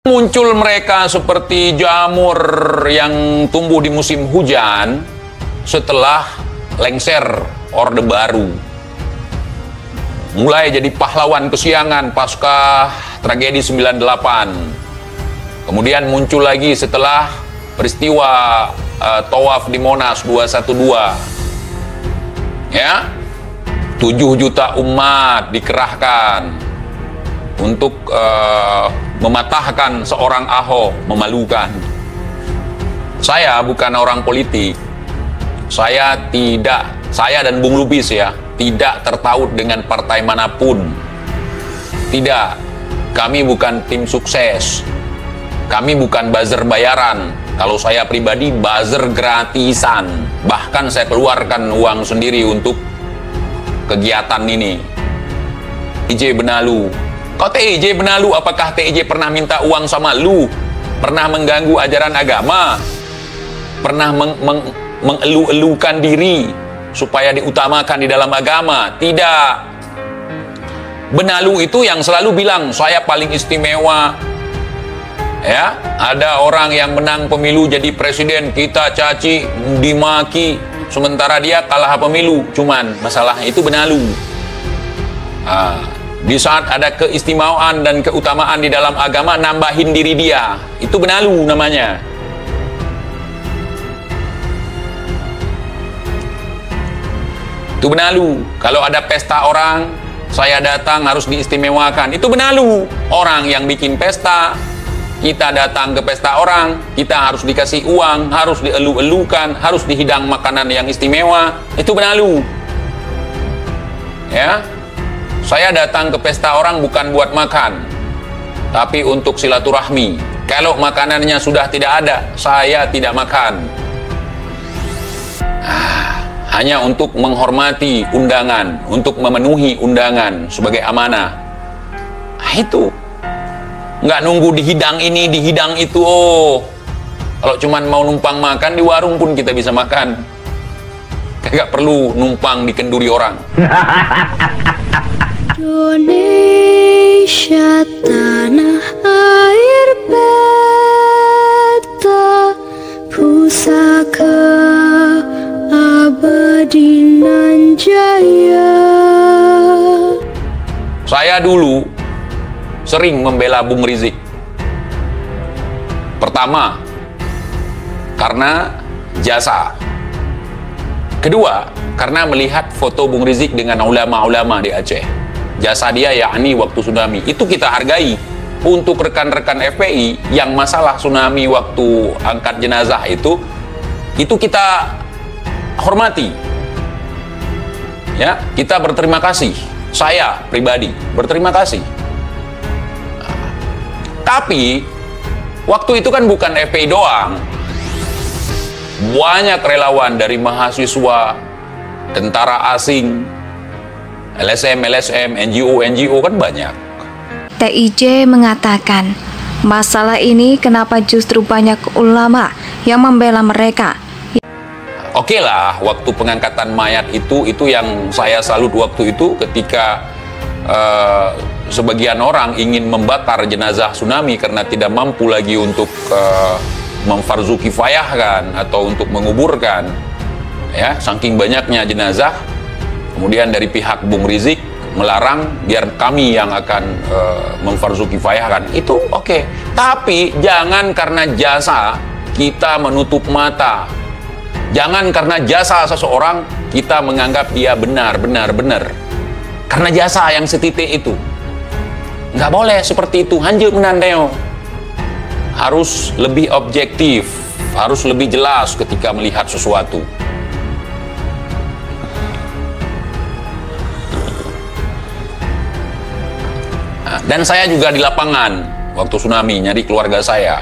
Muncul mereka seperti jamur yang tumbuh di musim hujan setelah lengser Orde Baru. Mulai jadi pahlawan kesiangan pasca tragedi 98. Kemudian muncul lagi setelah peristiwa Tawaf di Monas 212. Ya, 7 juta umat dikerahkan untuk mematahkan seorang Ahok, memalukan. Saya bukan orang politik. Saya dan Bung Lubis ya, tidak tertaut dengan partai manapun. Tidak. Kami bukan tim sukses. Kami bukan buzzer bayaran. Kalau saya pribadi buzzer gratisan. Bahkan saya keluarkan uang sendiri untuk kegiatan ini. TJ Benalu. Kau TJ Benalu, apakah TJ pernah minta uang sama lu? Pernah mengganggu ajaran agama? Pernah mengelu-elukan diri supaya diutamakan di dalam agama? Tidak. Benalu itu yang selalu bilang, saya paling istimewa. Ya, ada orang yang menang pemilu jadi presiden, kita caci, dimaki, sementara dia kalah pemilu. Cuman masalah itu Benalu. Di saat ada keistimewaan dan keutamaan di dalam agama, nambahin diri dia. Itu Benalu namanya. Itu Benalu. Kalau ada pesta orang, saya datang harus diistimewakan. Itu Benalu. Orang yang bikin pesta, kita datang ke pesta orang, kita harus dikasih uang, harus dielu-elukan, harus dihidang makanan yang istimewa. Itu Benalu. Ya. Saya datang ke pesta orang bukan buat makan, tapi untuk silaturahmi. Kalau makanannya sudah tidak ada, saya tidak makan. Hanya untuk menghormati undangan, untuk memenuhi undangan sebagai amanah. Itu. Nggak nunggu dihidang ini, dihidang itu. Oh, kalau cuman mau numpang makan di warung pun kita bisa makan. Nggak perlu numpang di kenduri orang. Indonesia tanah air beta, pusaka abadi nan jaya. Saya dulu sering membela Bung Rizik. Pertama, karena jasa. Kedua, karena melihat foto Bung Rizik dengan ulama-ulama di Aceh. Jasa dia yakni waktu tsunami. Itu kita hargai. Untuk rekan-rekan FPI yang masalah tsunami waktu angkat jenazah itu kita hormati. Ya, kita berterima kasih. Saya pribadi berterima kasih. Tapi waktu itu kan bukan FPI doang. Banyak relawan dari mahasiswa, tentara asing, LSM, NGO kan banyak. TIJ mengatakan, masalah ini kenapa justru banyak ulama yang membela mereka. Oke lah, waktu pengangkatan mayat itu yang saya salut waktu itu ketika sebagian orang ingin membakar jenazah tsunami karena tidak mampu lagi untuk memfarzu kifayahkan atau untuk menguburkan. Ya, saking banyaknya jenazah. Kemudian dari pihak Bung Rizik melarang biar kami yang akan memfarzu kifayahkan. Itu oke. Tapi jangan karena jasa kita menutup mata. Jangan karena jasa seseorang kita menganggap dia benar. Karena jasa yang setitik itu. Nggak boleh seperti itu. Hanjil menandeo. Harus lebih objektif. Harus lebih jelas ketika melihat sesuatu. Dan saya juga di lapangan waktu tsunami nyari keluarga saya.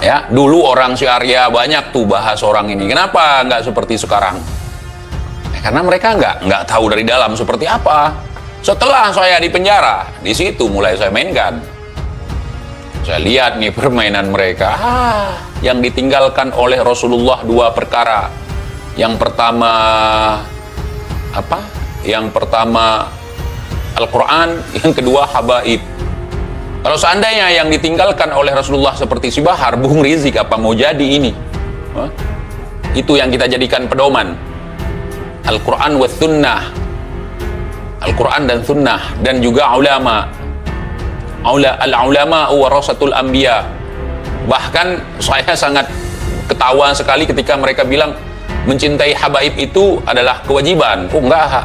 Ya, dulu orang Syariah banyak tuh bahas orang ini. Kenapa nggak seperti sekarang? Karena mereka nggak tahu dari dalam seperti apa. Setelah saya di penjara, di situ mulai saya mainkan. Saya lihat nih permainan mereka. Yang ditinggalkan oleh Rasulullah 2 perkara. Yang pertama apa? Yang pertama Al-Quran, yang kedua habaib. Kalau seandainya yang ditinggalkan oleh Rasulullah seperti si Bahar, Bung Rizik apa mau jadi ini? Hah? Itu yang kita jadikan pedoman. Al-Quran wa sunnah, Al-Quran dan sunnah, dan juga ulama. Al-ulama warasatul anbiya. Bahkan saya sangat ketawa sekali ketika mereka bilang mencintai habaib itu adalah kewajiban. Oh enggak.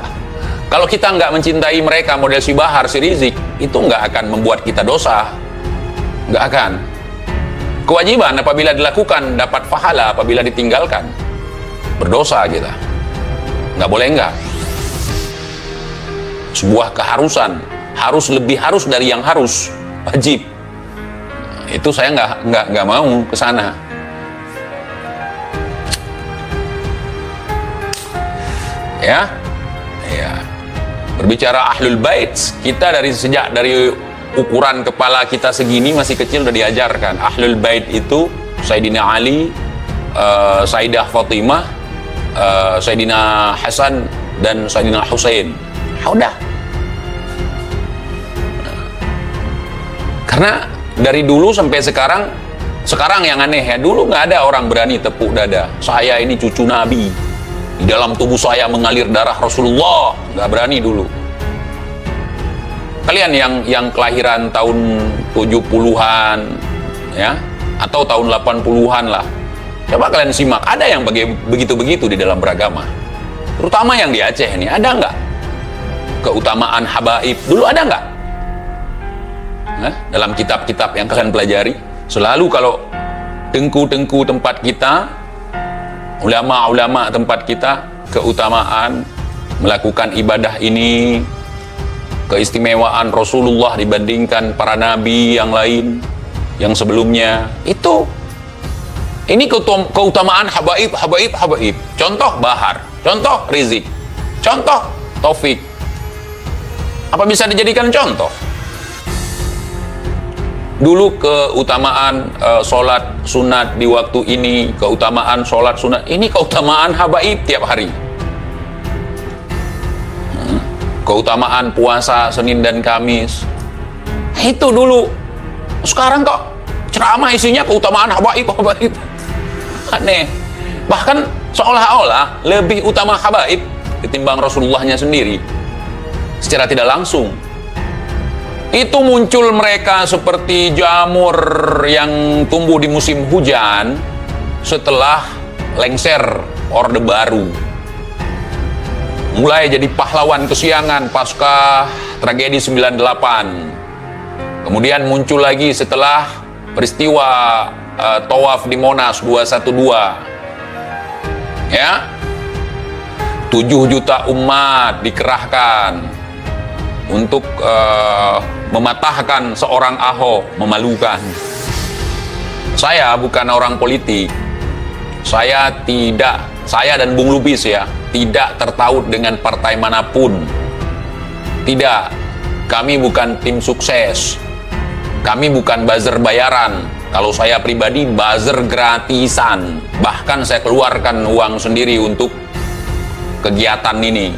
Kalau kita enggak mencintai mereka model si Bahar, si Rizik, itu enggak akan membuat kita dosa. Enggak akan. Kewajiban apabila dilakukan dapat pahala, apabila ditinggalkan berdosa kita. Enggak boleh enggak. Sebuah keharusan, harus lebih harus dari yang harus, wajib. Itu saya enggak mau ke sana. Ya. Berbicara ahlul bait, kita dari ukuran kepala kita segini masih kecil udah diajarkan. Ahlul bait itu Sayyidina Ali, Sayyidah Fatimah, Sayyidina Hasan dan Sayyidina Husain. Udah. Karena dari dulu sampai sekarang yang aneh ya, dulu nggak ada orang berani tepuk dada. Saya ini cucu Nabi. Di dalam tubuh saya mengalir darah Rasulullah, nggak berani dulu. Kalian yang kelahiran tahun 70-an ya, atau tahun 80-an lah, coba kalian simak, ada yang begitu-begitu di dalam beragama. Terutama yang di Aceh ini, ada nggak keutamaan habaib? Dulu ada nggak? Nah, dalam kitab-kitab yang kalian pelajari, selalu kalau tengku-tengku tempat kita, ulama-ulama tempat kita, keutamaan melakukan ibadah ini, keistimewaan Rasulullah dibandingkan para nabi yang lain yang sebelumnya, itu ini keutamaan habaib. Contoh Bahar, contoh Rizik, contoh Taufik. Apa bisa dijadikan contoh? Dulu keutamaan sholat sunat di waktu ini, keutamaan sholat sunat ini, keutamaan habaib tiap hari. Keutamaan puasa Senin dan Kamis, itu dulu. Sekarang kok ceramah isinya keutamaan habaib. Aneh. Bahkan seolah-olah lebih utama habaib ketimbang Rasulullahnya sendiri. Secara tidak langsung itu muncul mereka seperti jamur yang tumbuh di musim hujan setelah lengser Orde Baru. Mulai jadi pahlawan kesiangan pasca tragedi 98. Kemudian muncul lagi setelah peristiwa Tawaf di Monas 212. Ya. 7 juta umat dikerahkan untuk mematahkan seorang Ahok, memalukan. Saya bukan orang politik. Saya dan Bung Lubis ya, tidak tertaut dengan partai manapun. Tidak. Kami bukan tim sukses. Kami bukan buzzer bayaran. Kalau saya pribadi buzzer gratisan. Bahkan saya keluarkan uang sendiri untuk kegiatan ini.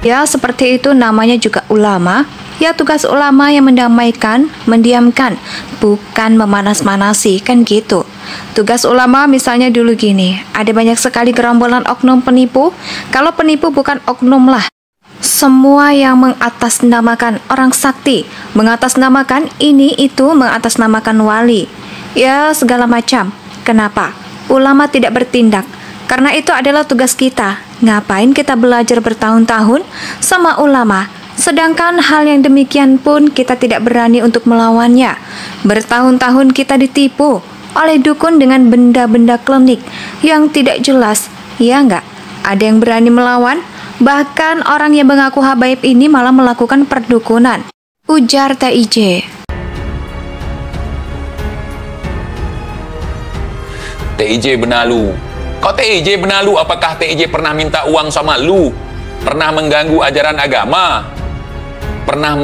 Ya, seperti itu namanya juga ulama. Ya, tugas ulama yang mendamaikan, mendiamkan, bukan memanas-manasi, kan gitu. Tugas ulama misalnya dulu gini, ada banyak sekali gerombolan oknum penipu. Kalau penipu bukan oknum lah. Semua yang mengatasnamakan orang sakti, mengatasnamakan ini itu, mengatasnamakan wali. Ya, segala macam. Kenapa? Ulama tidak bertindak. Karena itu adalah tugas kita. Ngapain kita belajar bertahun-tahun sama ulama, sedangkan hal yang demikian pun kita tidak berani untuk melawannya. Bertahun-tahun kita ditipu oleh dukun dengan benda-benda klinik yang tidak jelas. Ya enggak? Ada yang berani melawan? Bahkan orang yang mengaku habaib ini malah melakukan perdukunan. Ujar TIJ. TIJ Benalu. Kok TIJ Benalu? Apakah TIJ pernah minta uang sama lu? Pernah mengganggu ajaran agama? Pernah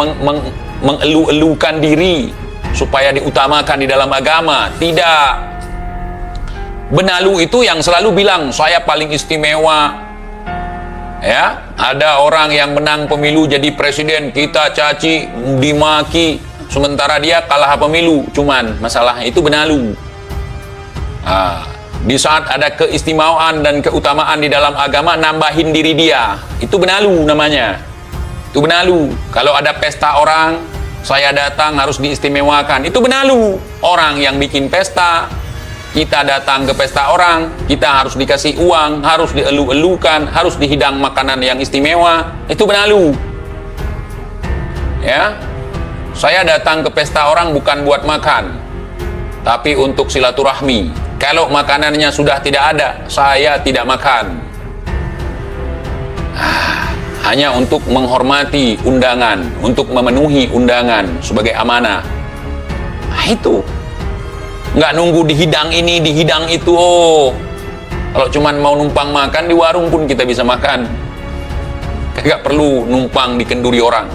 mengelu-elukan diri supaya diutamakan di dalam agama? Tidak. Benalu itu yang selalu bilang, saya paling istimewa. Ya, ada orang yang menang pemilu jadi presiden, kita caci, dimaki, sementara dia kalah pemilu. Cuman masalah itu benalu. Di saat ada keistimewaan dan keutamaan di dalam agama, nambahin diri dia, itu benalu namanya. Itu benalu. Kalau ada pesta orang, saya datang harus diistimewakan, itu benalu. Orang yang bikin pesta, kita datang ke pesta orang, kita harus dikasih uang, harus dielu-elukan, harus dihidang makanan yang istimewa, itu benalu. Ya, saya datang ke pesta orang bukan buat makan, tapi untuk silaturahmi. Kalau makanannya sudah tidak ada, saya tidak makan. Hanya untuk menghormati undangan, untuk memenuhi undangan sebagai amanah. Itu. Nggak nunggu dihidang ini, dihidang itu. Kalau cuman mau numpang makan di warung pun kita bisa makan. Nggak perlu numpang dikenduri orang.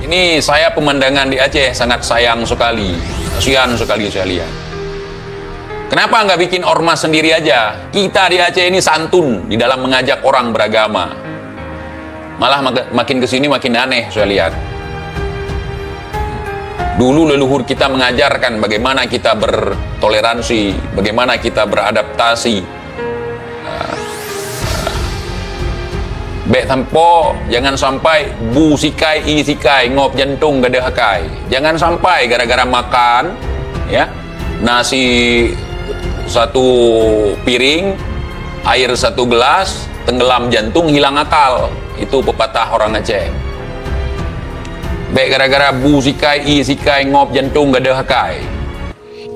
Ini saya pemandangan di Aceh sangat sayang sekali. Kasihan sekali saya lihat. Kenapa nggak bikin ormas sendiri aja? Kita di Aceh ini santun di dalam mengajak orang beragama. Malah makin kesini makin aneh saya lihat. Dulu leluhur kita mengajarkan bagaimana kita bertoleransi, bagaimana kita beradaptasi. Bek tempo, jangan sampai bu sikai i sikai ngop jantung gede hakai. Jangan sampai gara-gara makan ya nasi satu piring, air satu gelas, tenggelam jantung, hilang akal. Itu pepatah orang Aceh. Baik gara-gara bu sikai i sikai ngop jantung gede hakai.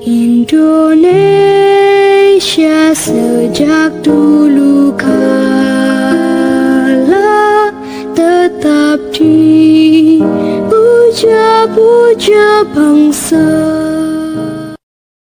Indonesia sejak dulu kala tetap dipuja-puja bangsa